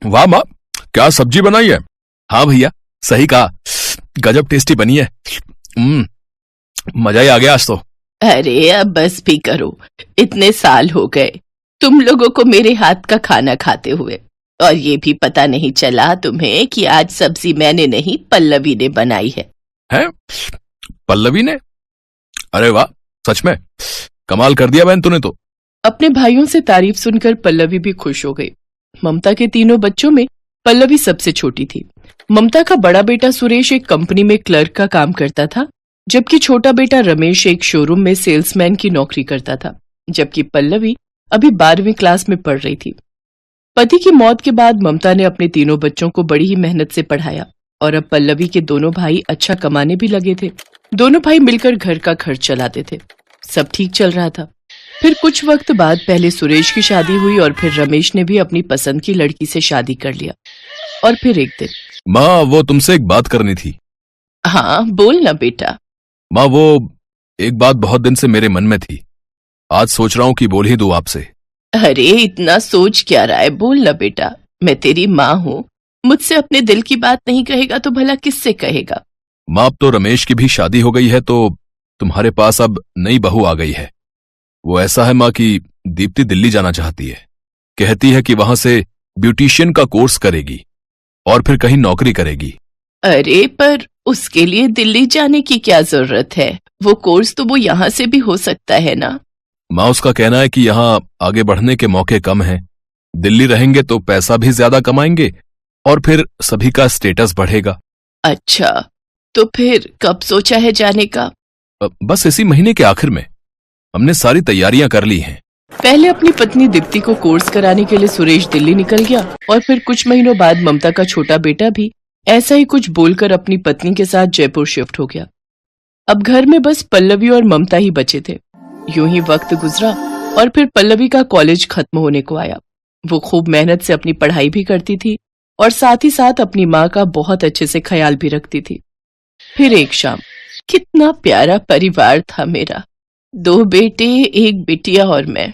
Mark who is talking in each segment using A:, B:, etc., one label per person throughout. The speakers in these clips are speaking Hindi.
A: वाह माँ, क्या सब्जी बनाई है। हाँ भैया, सही कहा, गजब टेस्टी बनी है। मजा ही आ गया आज तो।
B: अरे अब बस भी करो, इतने साल हो गए तुम लोगों को मेरे हाथ का खाना खाते हुए, और ये भी पता नहीं चला तुम्हें कि आज सब्जी मैंने नहीं पल्लवी ने बनाई है।
A: हैं? पल्लवी ने? अरे वाह, सच में कमाल कर दिया बहन तूने तो।
B: अपने भाइयों से तारीफ सुनकर पल्लवी भी खुश हो गई। ममता के तीनों बच्चों में पल्लवी सबसे छोटी थी। ममता का बड़ा बेटा सुरेश एक कंपनी में क्लर्क का काम करता था, जबकि छोटा बेटा रमेश एक शोरूम में सेल्समैन की नौकरी करता था। जबकि पल्लवी अभी 12वीं क्लास में पढ़ रही थी। पति की मौत के बाद ममता ने अपने तीनों बच्चों को बड़ी ही मेहनत से पढ़ाया, और अब पल्लवी के दोनों भाई अच्छा कमाने भी लगे थे। दोनों भाई मिलकर घर का खर्च चलाते थे। सब ठीक चल रहा था। फिर कुछ वक्त बाद पहले सुरेश की शादी हुई और फिर रमेश ने भी अपनी पसंद की लड़की से शादी कर लिया। और फिर एक दिन,
A: माँ वो तुमसे एक बात करनी थी।
B: हाँ बोल ना बेटा।
A: माँ वो एक बात बहुत दिन से मेरे मन में थी, आज सोच रहा हूँ कि बोल ही दूं आपसे।
B: अरे इतना सोच क्या रहा है, बोल ना बेटा, मैं तेरी माँ हूँ। मुझसे अपने दिल की बात नहीं कहेगा तो भला किससे कहेगा।
A: माँ अब तो रमेश की भी शादी हो गई है, तो तुम्हारे पास अब नई बहू आ गई है। वो ऐसा है माँ कि दीप्ति दिल्ली जाना चाहती है। कहती है कि वहां से ब्यूटिशियन का कोर्स करेगी और फिर कहीं नौकरी करेगी।
B: अरे पर उसके लिए दिल्ली जाने की क्या जरूरत है, वो कोर्स तो वो यहाँ से भी हो सकता है ना।
A: माँ उसका कहना है कि यहाँ आगे बढ़ने के मौके कम हैं, दिल्ली रहेंगे तो पैसा भी ज्यादा कमाएंगे और फिर सभी का स्टेटस बढ़ेगा।
B: अच्छा, तो फिर कब सोचा है जाने का?
A: बस इसी महीने के आखिर में। हमने सारी तैयारियां कर ली हैं।
B: पहले अपनी पत्नी दीप्ति को कोर्स कराने के लिए सुरेश दिल्ली निकल गया, और फिर कुछ महीनों बाद ममता का छोटा बेटा भी ऐसा ही कुछ बोलकर अपनी पत्नी के साथ जयपुर शिफ्ट हो गया। अब घर में बस पल्लवी और ममता ही बचे थे। यूं ही वक्त गुजरा और फिर पल्लवी का कॉलेज खत्म होने को आया। वो खूब मेहनत से अपनी पढ़ाई भी करती थी और साथ ही साथ अपनी माँ का बहुत अच्छे से ख्याल भी रखती थी। फिर एक शाम, कितना प्यारा परिवार था मेरा, 2 बेटे, 1 बिटिया और मैं,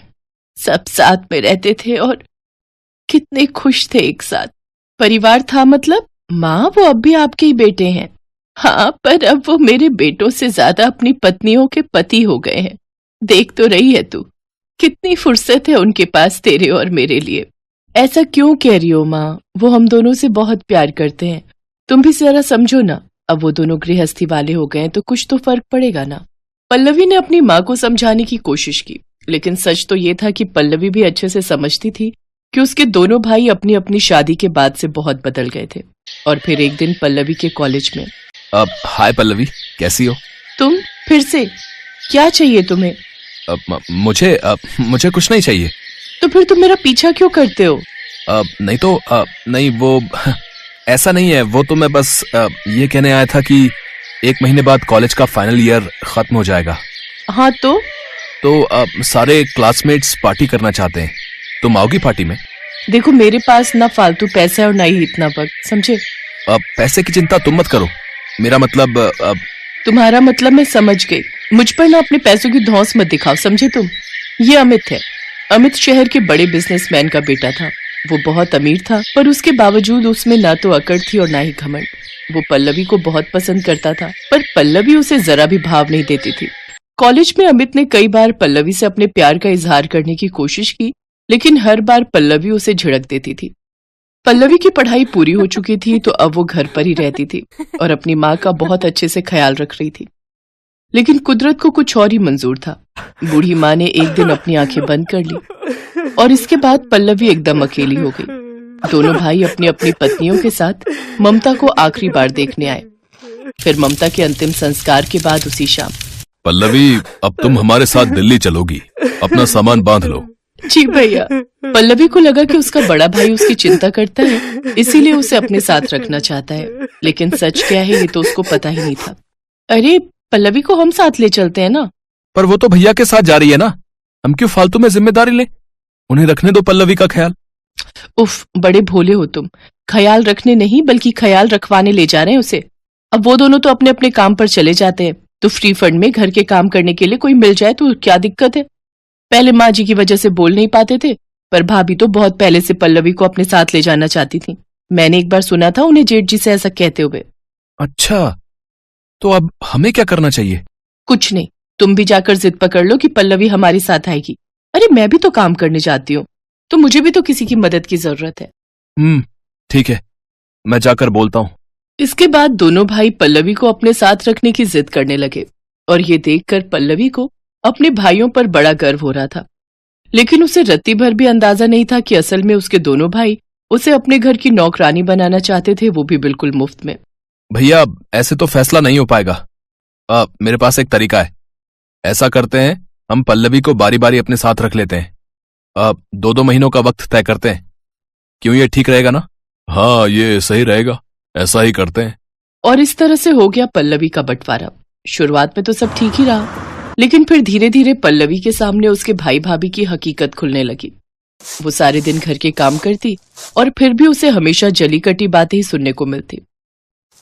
B: सब साथ में रहते थे और कितने खुश थे एक साथ। परिवार था मतलब, माँ वो अब भी आपके ही बेटे हैं। हाँ, पर अब वो मेरे बेटों से ज्यादा अपनी पत्नियों के पति हो गए हैं। देख तो रही है तू, कितनी फुर्सत है उनके पास तेरे और मेरे लिए। ऐसा क्यों कह रही हो माँ, वो हम दोनों से बहुत प्यार करते हैं, तुम भी जरा समझो ना। अब वो दोनों गृहस्थी वाले हो गए हैं तो कुछ तो फर्क पड़ेगा ना। पल्लवी ने अपनी माँ को समझाने की कोशिश की, लेकिन सच तो ये था कि पल्लवी भी अच्छे से समझती थी कि उसके दोनों भाई अपनी अपनी शादी के बाद से बहुत बदल गए थे। और फिर एक दिन पल्लवी के कॉलेज में,
A: हाय पल्लवी, कैसी हो
B: तुम? फिर से क्या चाहिए तुम्हें?
A: मुझे कुछ नहीं चाहिए।
B: तो फिर तुम मेरा पीछा क्यों करते हो?
A: नहीं तो नहीं, वो ऐसा नहीं है। वो तो मैं बस ये कहने आया था कि 1 महीने बाद कॉलेज का फाइनल ईयर खत्म हो जाएगा।
B: हाँ तो
A: सारे क्लासमेट्स पार्टी करना चाहते हैं, तुम आओगी पार्टी में?
B: देखो मेरे पास ना फालतू पैसा है और ना ही इतना वक्त, समझे?
A: पैसे की चिंता तुम मत करो, मेरा मतलब
B: तुम्हारा मतलब मैं समझ गई। मुझ पर ना अपने पैसों की धौंस मत दिखाओ, समझे तुम? ये अमित है। अमित शहर के बड़े बिजनेसमैन का बेटा था। वो बहुत अमीर था, पर उसके बावजूद उसमें ना तो अकड़ थी और ना ही घमंड। वो पल्लवी को बहुत पसंद करता था, पर पल्लवी उसे जरा भी भाव नहीं देती थी। कॉलेज में अमित ने कई बार पल्लवी से अपने प्यार का इजहार करने की कोशिश की, लेकिन हर बार पल्लवी उसे झिड़क देती थी। पल्लवी की पढ़ाई पूरी हो चुकी थी तो अब वो घर पर ही रहती थी और अपनी माँ का बहुत अच्छे से ख्याल रख रही थी। लेकिन कुदरत को कुछ और ही मंजूर था। बूढ़ी माँ ने एक दिन अपनी आंखें बंद कर ली और इसके बाद पल्लवी एकदम अकेली हो गई। दोनों भाई अपनी अपनी पत्नियों के साथ ममता को आखिरी बार देखने आए। फिर ममता के अंतिम संस्कार के बाद उसी शाम,
A: पल्लवी अब तुम हमारे साथ दिल्ली चलोगी, अपना सामान बांध लो।
B: जी भैया। पल्लवी को लगा कि उसका बड़ा भाई उसकी चिंता करता है, इसीलिए उसे अपने साथ रखना चाहता है, लेकिन सच क्या है ये तो उसको पता ही नहीं था। अरे पल्लवी को हम साथ ले चलते हैं ना।
A: पर वो तो भैया के साथ जा रही है ना, हम क्यों फालतू में जिम्मेदारी ले? उन्हें रखने दो पल्लवी का ख्याल।
B: उफ, बड़े भोले हो तुम। ख्याल रखने नहीं बल्कि ख्याल रखवाने ले जा रहे हैं उसे। अब वो दोनों तो अपने अपने काम पर चले जाते हैं, तो फ्री फंड में घर के काम करने के लिए कोई मिल जाए तो क्या दिक्कत है? पहले माँ जी की वजह से बोल नहीं पाते थे, पर भाभी तो बहुत पहले से पल्लवी को अपने साथ ले जाना चाहती थी। मैंने एक बार सुना था उन्हें जेठ जी से ऐसा कहते हुए।
A: अच्छा, तो अब हमें क्या करना चाहिए?
B: कुछ नहीं, तुम भी जाकर जिद पकड़ लो कि पल्लवी हमारे साथ आएगी। अरे मैं भी तो काम करने जाती हूँ, तो मुझे भी तो किसी की मदद की जरूरत है।
A: ठीक है, मैं जाकर बोलता हूँ।
B: इसके बाद दोनों भाई पल्लवी को अपने साथ रखने की जिद करने लगे और ये देखकर पल्लवी को अपने भाइयों पर बड़ा गर्व हो रहा था। लेकिन उसे रत्ती भर भी अंदाजा नहीं था कि असल में उसके दोनों भाई उसे अपने घर की नौकरानी बनाना चाहते थे, वो भी बिल्कुल मुफ्त में।
A: भैया, ऐसे तो फैसला नहीं हो पाएगा। मेरे पास एक तरीका है। ऐसा करते हैं, हम पल्लवी को बारी बारी अपने साथ रख लेते हैं। 2-2 महीनों का वक्त तय करते हैं। क्यों, ये ठीक रहेगा ना? हाँ, ये सही रहेगा, ऐसा ही करते हैं।
B: और इस तरह से हो गया पल्लवी का बंटवारा। शुरुआत में तो सब ठीक ही रहा, लेकिन फिर धीरे धीरे पल्लवी के सामने उसके भाई भाभी की हकीकत खुलने लगी। वो सारे दिन घर के काम करती और फिर भी उसे हमेशा जली कटी बातें ही सुनने को मिलती।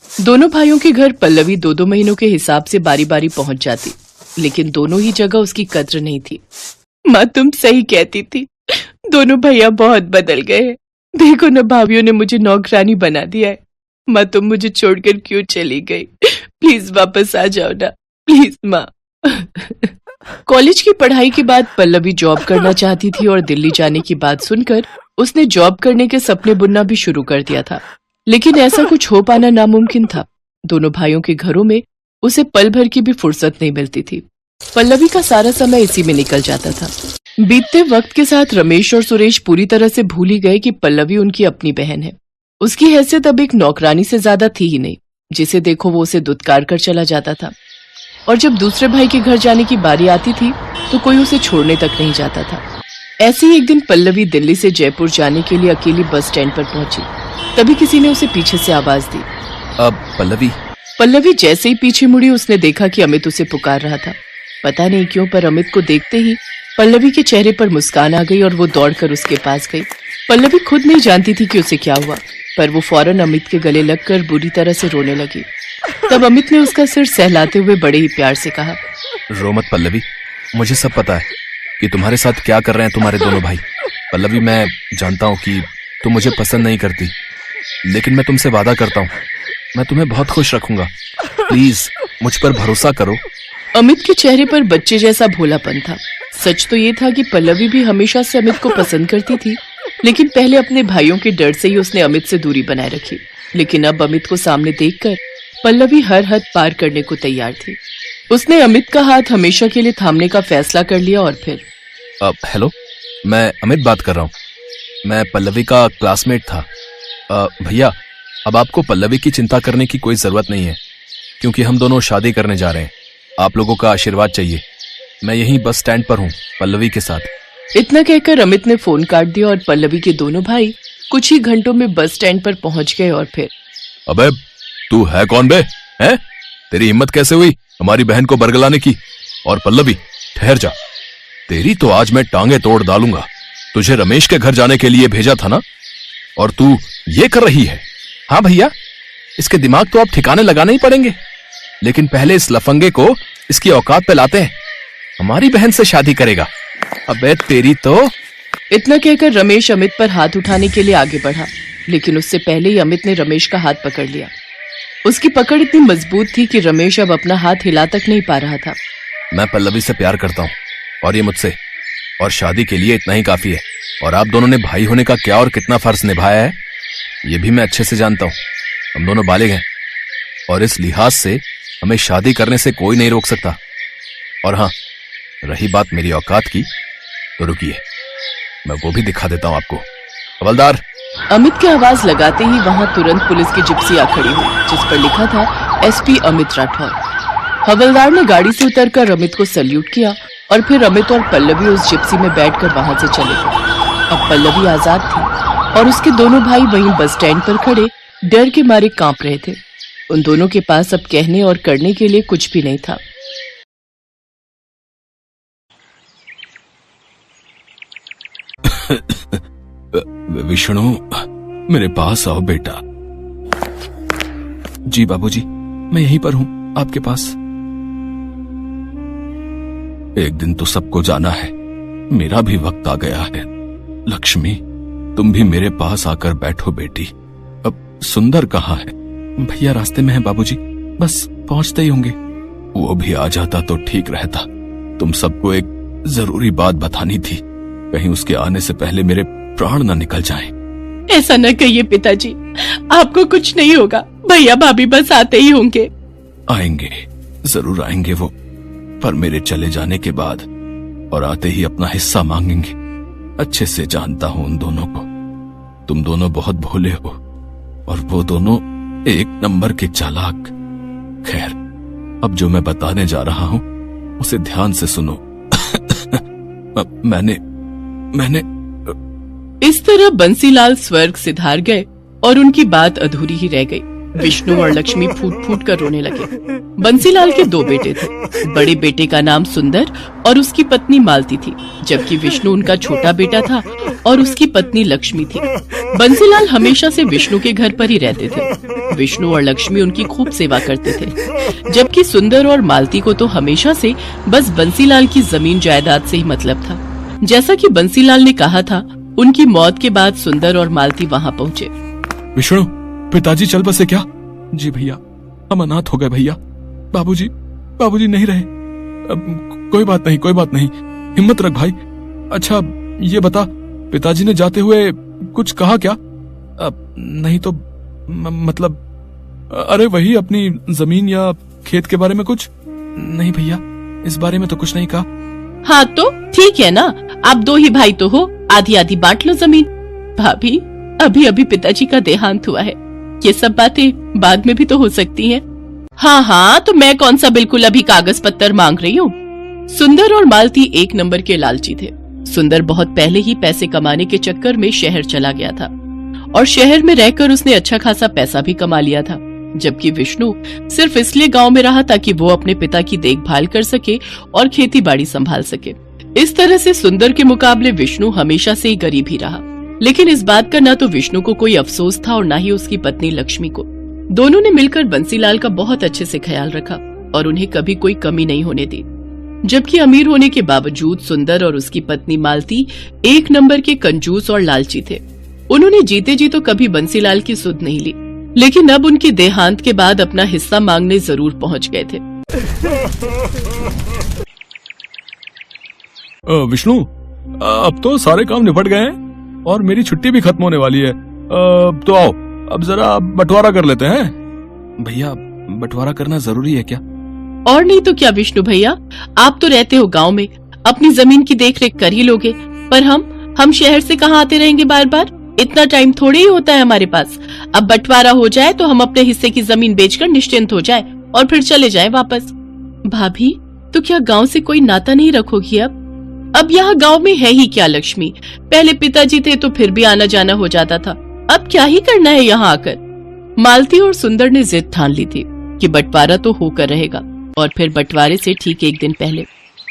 B: दोनों भाइयों के घर पल्लवी 2-2 महीनों के हिसाब से बारी बारी पहुंच जाती, लेकिन दोनों ही जगह उसकी कद्र नहीं थी। माँ, तुम सही कहती थी, दोनों भैया बहुत बदल गए हैं। देखो न, भाभियों ने मुझे नौकरानी बना दिया है। माँ, तुम मुझे छोड़कर क्यों चली गई? प्लीज वापस आ जाओ ना, प्लीज माँ। कॉलेज की पढ़ाई के बाद पल्लवी जॉब करना चाहती थी और दिल्ली जाने की बात सुनकर उसने जॉब करने के सपने बुनना भी शुरू कर दिया था, लेकिन ऐसा कुछ हो पाना नामुमकिन था। दोनों भाइयों के घरों में उसे पल भर की भी फुर्सत नहीं मिलती थी। पल्लवी का सारा समय इसी में निकल जाता था। बीतते वक्त के साथ रमेश और सुरेश पूरी तरह से भूल ही गए कि पल्लवी उनकी अपनी बहन है। उसकी हैसियत अब एक नौकरानी से ज्यादा थी ही नहीं। जिसे देखो वो उसे दुत्कार कर चला जाता था, और जब दूसरे भाई के घर जाने की बारी आती थी तो कोई उसे छोड़ने तक नहीं जाता था। ऐसे ही एक दिन पल्लवी दिल्ली से जयपुर जाने के लिए अकेली बस स्टैंड पर पहुंची। तभी किसी ने उसे पीछे से आवाज दी। पल्लवी जैसे ही पीछे मुड़ी, उसने देखा कि अमित उसे पुकार रहा था। पता नहीं क्यों, पर अमित को देखते ही पल्लवी के चेहरे पर मुस्कान आ गई और वो दौड़कर उसके पास गई। पल्लवी खुद नहीं जानती थी कि उसे क्या हुआ, पर वो फौरन अमित के गले लगकर बुरी तरह से रोने लगी। तब अमित ने उसका सिर सहलाते हुए बड़े ही प्यार से कहा,
A: रो मत पल्लवी, मुझे सब पता है कि तुम्हारे साथ क्या कर रहे हैं तुम्हारे दोनों भाई। पल्लवी, मैं जानता हूँ कि तुम मुझे पसंद नहीं करती, लेकिन मैं तुमसे वादा करता हूँ, मैं तुम्हें बहुत खुश रखूंगा। प्लीज मुझ पर भरोसा करो।
B: अमित के चेहरे पर बच्चे जैसा भोलापन था। सच तो ये था कि पल्लवी भी हमेशा से अमित को पसंद करती थी, लेकिन पहले अपने भाइयों के डर से ही उसने अमित से दूरी बनाए रखी। लेकिन अब अमित को सामने देखकर पल्लवी हर हद पार करने को तैयार थी। उसने अमित का हाथ हमेशा के लिए थामने का फैसला कर लिया और फिर
A: हेलो, मैं अमित बात कर रहा हूँ। मैं पल्लवी का क्लासमेट था। भैया, अब आपको पल्लवी की चिंता करने की कोई जरूरत नहीं है, क्योंकि हम दोनों शादी करने जा रहे हैं। आप लोगों का आशीर्वाद चाहिए। मैं यहीं बस स्टैंड पर हूँ पल्लवी के साथ।
B: इतना कहकर अमित ने फोन काट दिया और पल्लवी के दोनों भाई कुछ ही घंटों में बस स्टैंड पर पहुंच गए। और फिर
A: अबे, तू है कौन बे? हैं? तेरी हिम्मत कैसे हुई हमारी बहन को बरगलाने की? और पल्लवी, ठहर जा, तेरी तो आज मैं टांगे तोड़ डालूंगा। तुझे रमेश के घर जाने के लिए भेजा था ना, और तू ये कर रही है? हाँ भैया, इसके दिमाग तो आप ठिकाने लगाने ही पड़ेंगे, लेकिन पहले इस लफंगे को इसकी औकात पे लाते हैं। हमारी बहन से शादी करेगा? अबे तेरी तो।
B: इतना कहकर रमेश अमित पर हाथ उठाने के लिए आगे बढ़ा, लेकिन उससे पहले ही अमित ने रमेश का हाथ पकड़ लिया। उसकी पकड़ इतनी मजबूत थी कि रमेश अब अपना हाथ हिला तक नहीं पा रहा था।
A: मैं पल्लवी से प्यार करता हूँ, और ये मुझसे, और शादी के लिए इतना ही काफी है। और आप दोनों ने भाई होने का क्या और कितना फर्ज निभाया है, ये भी मैं अच्छे से जानता हूँ। हम दोनों बालिग हैं, और इस लिहाज से हमें शादी करने से कोई नहीं रोक सकता। और हाँ, रही बात मेरी औकात की, तो रुकिए, मैं वो भी दिखा देता हूँ आपको। हवलदार।
B: अमित की आवाज लगाते ही वहां तुरंत पुलिस की जिप्सी आ खड़ी हुई, जिस पर लिखा था एसपी अमित राठौर। हवलदार ने गाड़ी से उतरकर अमित को सैल्यूट किया और फिर अमित और पल्लवी उस जिप्सी में बैठकर वहां से चले गए। अब पल्लवी आजाद थी और उसके दोनों भाई वहीं बस स्टैंड पर खड़े डर के मारे कांप रहे थे। उन दोनों के पास अब कहने और करने के लिए कुछ भी नहीं था।
A: विष्णु, मेरे पास आओ बेटा। जी बाबूजी, मैं यहीं पर हूं आपके पास। एक दिन तो सबको जाना है, मेरा भी वक्त आ गया है। लक्ष्मी, तुम भी मेरे पास आकर बैठो बेटी। अब सुंदर कहाँ है?
C: भैया रास्ते में है बाबूजी, बस पहुंचते ही होंगे।
A: वो भी आ जाता तो ठीक रहता। तुम सबको एक जरूरी बात बतानी थी, कहीं उसके आने से पहले मेरे प्राण न निकल जाएं।
B: ऐसा न कहिए पिताजी, आपको कुछ नहीं होगा। भैया भाभी बस आते ही होंगे।
A: आएंगे, जरूर आएंगे वो, पर मेरे चले जाने के बाद और आते ही अपना हिस्सा मांगेंगे। अच्छे से जानता हूं उन दोनों को। तुम दोनों बहुत भोले हो और वो दोनों एक नंबर के चालाक। खैर, अब जो मैं बताने जा रहा हूं उसे ध्यान से सुनो। मैंने
B: इस तरह बंसीलाल स्वर्ग सिधार गए और उनकी बात अधूरी ही रह गई। विष्णु और लक्ष्मी फूट फूट कर रोने लगे। बंसीलाल के 2 बेटे थे। बड़े बेटे का नाम सुंदर और उसकी पत्नी मालती थी, जबकि विष्णु उनका छोटा बेटा था और उसकी पत्नी लक्ष्मी थी। बंसीलाल हमेशा से विष्णु के घर पर ही रहते थे। विष्णु और लक्ष्मी उनकी खूब सेवा करते थे, जबकि सुंदर और मालती को तो हमेशा से बस बंसीलाल की जमीन जायदाद से ही मतलब था। जैसा कि बंसीलाल ने कहा था, उनकी मौत के बाद सुंदर और मालती वहाँ पहुँचे।
C: विष्णु, पिताजी चल बसे क्या? जी भैया, हम अनाथ हो गए भैया। बाबूजी नहीं रहे। कोई बात नहीं, हिम्मत रख भाई। अच्छा ये बता, पिताजी ने जाते हुए कुछ कहा क्या? नहीं तो मतलब, अरे वही अपनी जमीन या खेत के बारे में कुछ? नहीं भैया, इस बारे में तो कुछ नहीं कहा।
B: हाँ तो ठीक है ना, आप 2 ही भाई तो हो, आधी आधी बांट लो जमीन। भाभी, अभी अभी पिताजी का देहांत हुआ है, ये सब बातें बाद में भी तो हो सकती हैं। हाँ, तो मैं कौन सा बिल्कुल अभी कागज पत्तर मांग रही हूँ। सुंदर और मालती एक नंबर के लालची थे। सुंदर बहुत पहले ही पैसे कमाने के चक्कर में शहर चला गया था और शहर में रहकर उसने अच्छा खासा पैसा भी कमा लिया था, जबकि विष्णु सिर्फ इसलिए गांव में रहा ताकि वो अपने पिता की देखभाल कर सके और खेती बाड़ी संभाल सके। इस तरह से सुंदर के मुकाबले विष्णु हमेशा से ही गरीब ही रहा। लेकिन इस बात का ना तो विष्णु को कोई अफसोस था और ना ही उसकी पत्नी लक्ष्मी को। दोनों ने मिलकर बंसीलाल का बहुत अच्छे से ख्याल रखा और उन्हें कभी कोई कमी नहीं होने दी। जबकि अमीर होने के बावजूद सुंदर और उसकी पत्नी मालती एक नंबर के कंजूस और लालची थे। उन्होंने जीते जी तो कभी बंसीलाल की सुध नहीं ली, लेकिन अब उनके देहांत के बाद अपना हिस्सा मांगने जरूर पहुंच गए थे।
C: विष्णु, अब तो सारे काम निपट गए हैं और मेरी छुट्टी भी खत्म होने वाली है। तो आओ, अब जरा बंटवारा कर लेते हैं। भैया, बंटवारा करना जरूरी है क्या?
B: और नहीं तो क्या विष्णु भैया, आप तो रहते हो गांव में, अपनी जमीन की देखरेख कर ही लोगे, पर हम शहर से कहाँ आते रहेंगे बार बार? इतना टाइम थोड़ी ही होता है हमारे पास। अब बंटवारा हो जाए तो हम अपने हिस्से की जमीन बेचकर निश्चिंत हो जाए और फिर चले जाए वापस। भाभी, तो क्या गाँव से कोई नाता नहीं रखोगी अब यहाँ गांव में है ही क्या लक्ष्मी? पहले पिताजी थे तो फिर भी आना जाना हो जाता था, अब क्या ही करना है यहाँ आकर? मालती और सुंदर ने जिद ठान ली थी कि बंटवारा तो होकर रहेगा। और फिर बंटवारे से ठीक एक दिन पहले,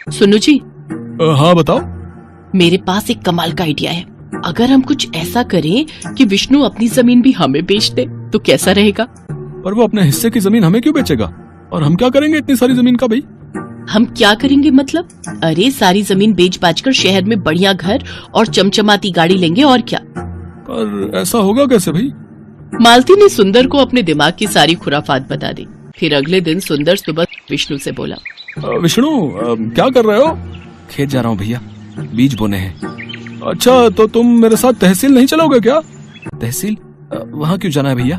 B: सुनो जी।
C: हाँ बताओ।
B: मेरे पास एक कमाल का आइडिया है। अगर हम कुछ ऐसा करें कि विष्णु अपनी जमीन भी हमें बेच दे तो कैसा रहेगा?
C: पर वो अपने हिस्से की जमीन हमें क्यों बेचेगा? और हम क्या करेंगे इतनी सारी जमीन का भाई?
B: हम क्या करेंगे मतलब? अरे सारी जमीन बेच बाच कर शहर में बढ़िया घर और चमचमाती गाड़ी लेंगे और क्या।
C: पर ऐसा होगा कैसे भाई?
B: मालती ने सुंदर को अपने दिमाग की सारी खुराफात बता दी। फिर अगले दिन सुंदर सुबह विष्णु से बोला,
C: विष्णु क्या कर रहे हो?
D: खेत जा रहा हूँ भैया, बीज बोने हैं।
C: अच्छा, तो तुम मेरे साथ तहसील नहीं चलोगे क्या?
D: तहसील? वहाँ क्यों जाना है भैया?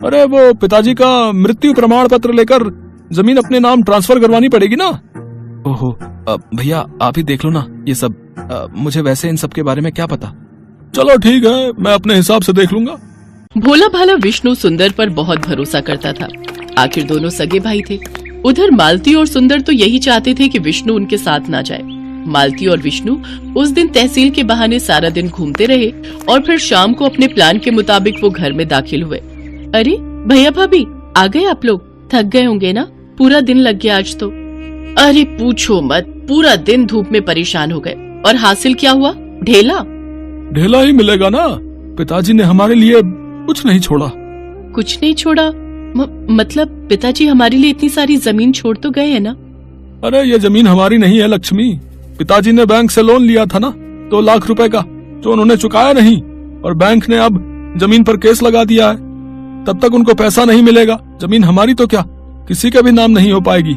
C: अरे वो पिताजी का मृत्यु प्रमाण पत्र लेकर जमीन अपने नाम ट्रांसफर करवानी पड़ेगी ना।
D: ओहो, भैया आप ही देख लो ना ये सब, मुझे वैसे इन सब के बारे में क्या पता।
C: चलो ठीक है, मैं अपने हिसाब से देख लूंगा।
B: भोला भाला विष्णु सुंदर पर बहुत भरोसा करता था। आखिर दोनों सगे भाई थे। उधर मालती और सुंदर तो यही चाहते थे कि विष्णु उनके साथ ना जाए। मालती और विष्णु उस दिन तहसील के बहाने सारा दिन घूमते रहे और फिर शाम को अपने प्लान के मुताबिक वो घर में दाखिल हुए। अरे भैया भाभी, आ गए आप लोग? थक गए होंगे ना, पूरा दिन लग गया आज तो। अरे पूछो मत, पूरा दिन धूप में परेशान हो गए। और हासिल क्या हुआ? ढेला
C: ढेला ही मिलेगा ना। पिताजी ने हमारे लिए कुछ नहीं छोड़ा।
B: कुछ नहीं छोड़ा? मतलब पिताजी हमारे लिए इतनी सारी जमीन छोड़ तो गए है ना?
C: अरे ये जमीन हमारी नहीं है लक्ष्मी। पिताजी ने बैंक से लोन लिया था ना 2 लाख रुपए का, जो उन्होंने चुकाया नहीं, और बैंक ने अब जमीन पर केस लगा दिया है। तब तक उनको पैसा नहीं मिलेगा। जमीन हमारी तो क्या, किसी का भी नाम नहीं हो पाएगी।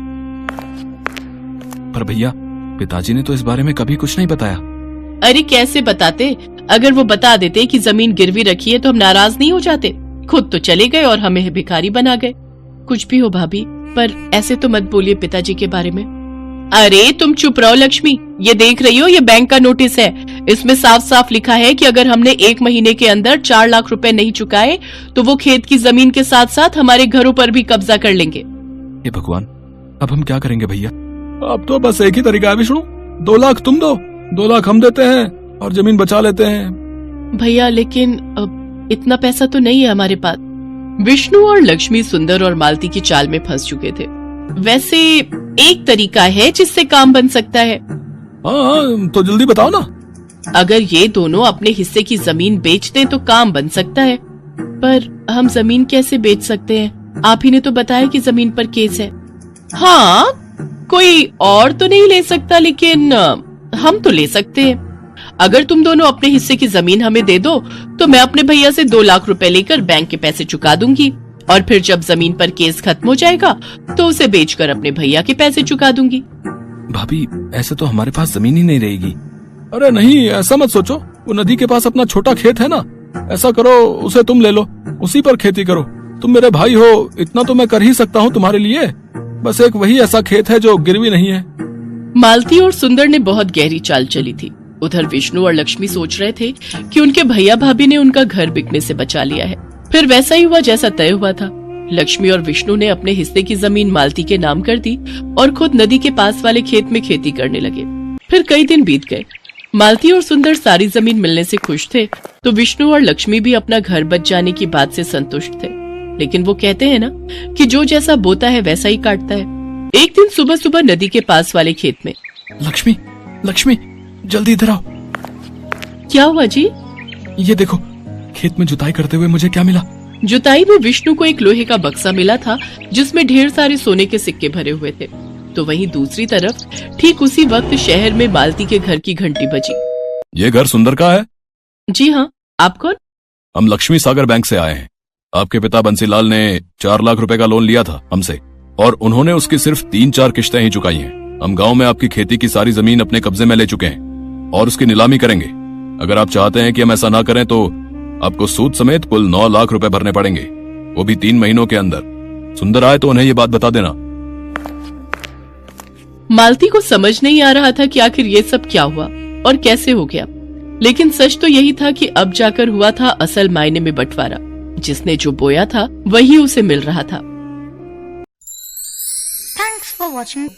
D: पर भैया, पिताजी ने तो इस बारे में कभी कुछ नहीं बताया।
B: अरे कैसे बताते? अगर वो बता देते कि जमीन गिरवी रखी है तो हम नाराज नहीं हो जाते। खुद तो चले गए और हमें भिखारी बना गए। कुछ भी हो भाभी, पर ऐसे तो मत बोलिए पिताजी के बारे में। अरे तुम चुप रहो लक्ष्मी, ये देख रही हो, ये बैंक का नोटिस है। इसमें साफ साफ लिखा है कि अगर हमने 1 महीने के अंदर 4 लाख रुपए नहीं चुकाए तो वो खेत की जमीन के साथ साथ हमारे घरों पर भी कब्जा कर लेंगे।
D: हे भगवान, अब हम क्या करेंगे भैया?
C: अब तो बस एक ही तरीका है विष्णु, 2 लाख तुम दो, 2 लाख हम देते हैं और जमीन बचा लेते हैं।
B: भैया लेकिन अब इतना पैसा तो नहीं है हमारे पास। विष्णु और लक्ष्मी सुंदर और मालती की चाल में फंस चुके थे। वैसे एक तरीका है जिससे काम बन सकता है।
C: हाँ, तो जल्दी बताओ ना।
B: अगर ये दोनों अपने हिस्से की जमीन बेच दें तो काम बन सकता है। पर हम जमीन कैसे बेच सकते हैं? आप ही ने तो बताया कि जमीन पर केस है। हाँ, कोई और तो नहीं ले सकता, लेकिन हम तो ले सकते हैं। अगर तुम दोनों अपने हिस्से की जमीन हमें दे दो तो मैं अपने भैया से 2 लाख रुपए लेकर बैंक के पैसे चुका दूंगी, और फिर जब जमीन पर केस खत्म हो जाएगा तो उसे बेचकर अपने भैया के पैसे चुका दूंगी।
D: भाभी, ऐसे तो हमारे पास जमीन ही नहीं रहेगी।
C: अरे नहीं, ऐसा मत सोचो। वो नदी के पास अपना छोटा खेत है ना, ऐसा करो उसे तुम ले लो, उसी पर खेती करो। तुम मेरे भाई हो, इतना तो मैं कर ही सकता हूँ तुम्हारे लिए। बस एक वही ऐसा खेत है जो गिरवी नहीं है।
B: मालती और सुंदर ने बहुत गहरी चाल चली थी। उधर विष्णु और लक्ष्मी सोच रहे थे कि उनके भैया भाभी ने उनका घर बिकने से बचा लिया है। फिर वैसा ही हुआ जैसा तय हुआ था। लक्ष्मी और विष्णु ने अपने हिस्से की जमीन मालती के नाम कर दी और खुद नदी के पास वाले खेत में खेती करने लगे। फिर कई दिन बीत गए। मालती और सुंदर सारी जमीन मिलने से खुश थे, तो विष्णु और लक्ष्मी भी अपना घर बच जाने की बात से संतुष्ट थे। लेकिन वो कहते हैं ना कि जो जैसा बोता है वैसा ही काटता है। एक दिन सुबह सुबह नदी के पास वाले खेत में,
C: लक्ष्मी, लक्ष्मी, जल्दी इधर आओ।
B: क्या हुआ जी?
C: ये देखो, खेत में जुताई करते हुए मुझे क्या मिला।
B: जुताई में विष्णु को एक लोहे का बक्सा मिला था जिसमें ढेर सारे सोने के सिक्के भरे हुए थे। तो वहीं दूसरी तरफ ठीक उसी वक्त शहर में मालती के घर की घंटी बजी।
A: ये घर सुंदर का है?
B: जी हाँ, आप कौन?
A: हम लक्ष्मी सागर बैंक से आए हैं। आपके पिता बंसीलाल ने 4 लाख रुपए का लोन लिया था हमसे, और उन्होंने उसकी सिर्फ 3-4 किश्तें ही चुकाई हैं। हम गांव में आपकी खेती की सारी जमीन अपने कब्जे में ले चुके हैं और उसकी नीलामी करेंगे। अगर आप चाहते हैं कि हम ऐसा ना करें तो आपको सूद समेत कुल 9 लाख रुपए भरने पड़ेंगे, वो भी 3 महीनों के अंदर। सुंदर आए तो उन्हें ये बात बता देना।
B: मालती को समझ नहीं आ रहा था कि आखिर ये सब क्या हुआ और कैसे हो गया, लेकिन सच तो यही था कि अब जाकर हुआ था असल मायने में बंटवारा। जिसने जो बोया था वही उसे मिल रहा था।
E: Thanks for watching.